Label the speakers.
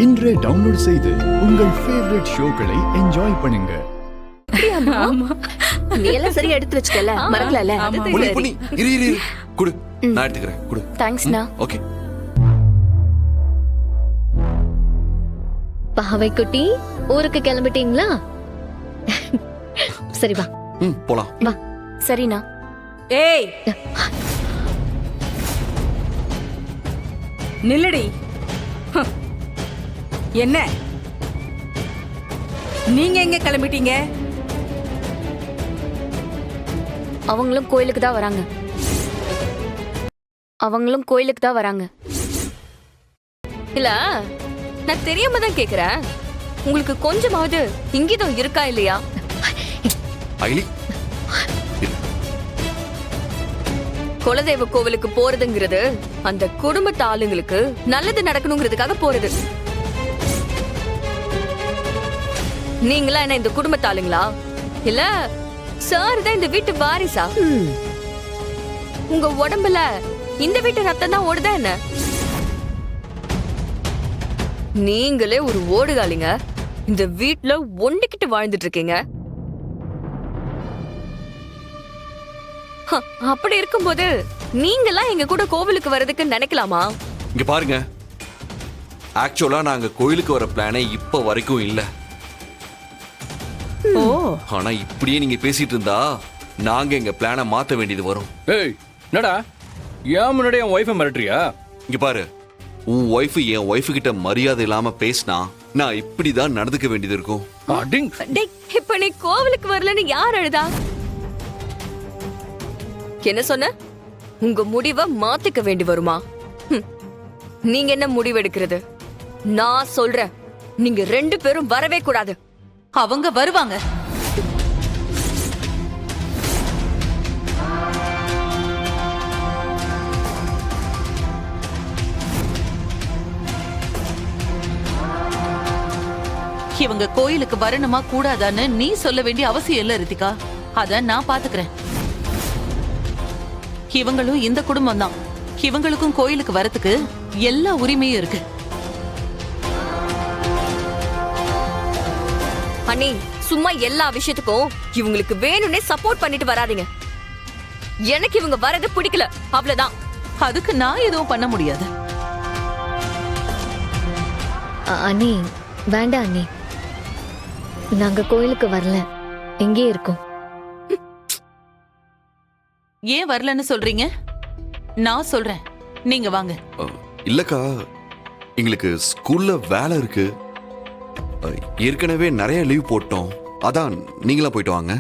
Speaker 1: இன்றே டவுன்லோட் செய்து உங்கள் ஃபேவரட் ஷோக்களை என்ஜாய் பண்ணுங்க.
Speaker 2: நீ எல்லாம் சரியா எடுத்து வச்சிட்டல, மறக்கலல?
Speaker 3: புனி புனி இரு இரு இரு. குடு, நான் எடுத்துக்கிறேன். குடு.
Speaker 2: தேங்க்ஸ்ண்ணா.
Speaker 3: ஓகே.
Speaker 4: பாவை குட்டி, ஊருக்கு கிளம்பிட்டீங்களா? சரி வா.
Speaker 3: போலாம்.
Speaker 4: வா.
Speaker 2: சரிண்ணா.
Speaker 5: ஏய், நில்லடி. என்ன நீங்க எங்க கிளம்பிட்டீங்க?
Speaker 2: அவங்களும் கோயிலுக்கு தான் வராங்க. அவங்களும் கோயிலுக்கு தான் வராங்க. இல்ல, நான் தெரியாம தான் கேக்குறேன். உங்களுக்கு கொஞ்சமாவது இங்கிதம் இருக்கா இல்லையா?
Speaker 3: ஐலி,
Speaker 2: குலதெய்வ கோவிலுக்கு போறதுங்கிறது அந்த குடும்பத்து ஆளுங்களுக்கு நல்லது நடக்கணுங்கிறதுக்காக போறது. நீங்களா என்ன இந்த குடும்பத்து ஆளுங்களா? இல்ல சார் தான் இந்த வீட்டு வாரிசா? உங்க உடம்புல இந்த வீட்டு ரத்தம் தான் ஓடுதா என்ன? நீங்களே ஒரு ஓடுகாலிங்க. இந்த வீட்டுல ஒண்டிக்கிட்டு வாழ்ந்துட்டு இருக்கீங்க. அப்படி இருக்கும்போது நீங்களாம் எங்க கூட கோவிலுக்கு வர்றதுக்கு நினைக்கலாமா?
Speaker 3: இங்க பாருங்க, ஆக்சுவலா நாங்க கோயிலுக்கு வர பிளானே இப்ப வரைக்கும் இல்ல.
Speaker 5: ஓ,
Speaker 3: ஆனா இப்படியே நீங்க பேசிட்டு இருந்தா நாங்க எங்க பிளானை மாத்த வேண்டியது வரும்.
Speaker 6: ஏய், என்னடா ஏன் முன்னாடி என் ஒய்ஃபை மிரட்டுறியா?
Speaker 3: இங்க பாரு, உன் ஒய்ஃப் என் ஒய்ஃப் கிட்ட மரியாதை இல்லாம பேசினா நான் இப்படிதான் நடந்துக்க வேண்டியது இருக்கும்.
Speaker 6: அடிங்.
Speaker 2: டேய், இப்ப நீ கோவிலுக்கு வரலன்னு யார் அழுதா? என்ன சொன்ன? உங்க முடிவை மாத்திக்க வேண்டி வருமா? நீங்க என்ன முடிவு எடுக்கிறது? நான் சொல்றேன், நீங்க 2 பேரும் வரவே கூடாது.
Speaker 5: அவங்க வருவாங்க. இவங்க கோயிலுக்கு வரணுமா கூடாதான்னு நீ சொல்ல வேண்டிய அவசியம் இல்ல ரித்திகா. அத நான் பாத்துக்கிறேன். இவங்களும் இந்த குடும்பம் தான். இவங்களுக்கும் கோயிலுக்கு வரதுக்கு எல்லா உரிமையும் இருக்கு.
Speaker 2: அண்ணி, சும்மா எல்லா விஷயத்துக்கும் இவங்களுக்கு வேணும்னே சப்போர்ட் பண்ணிட்டு வராதீங்க. எனக்கு இவங்க வரது பிடிக்கல, அவ்வளவுதான்.
Speaker 5: அதுக்கு நான் எதுவும் பண்ண முடியாது.
Speaker 4: அண்ணி வேண்டாம் அண்ணி, நாங்க கோயிலுக்கு வரல, எங்கே இருக்கோம்.
Speaker 5: ஏன் வரலன்னு சொல்றீங்க? நான் சொல்றேன், நீங்க வாங்க.
Speaker 3: இல்லக்கா, எங்களுக்கு ஸ்கூல்ல வேலை இருக்கு. ஏற்கனவே நிறைய லீவ் போட்டோம். அதான் நீங்களா போயிட்டு வாங்க.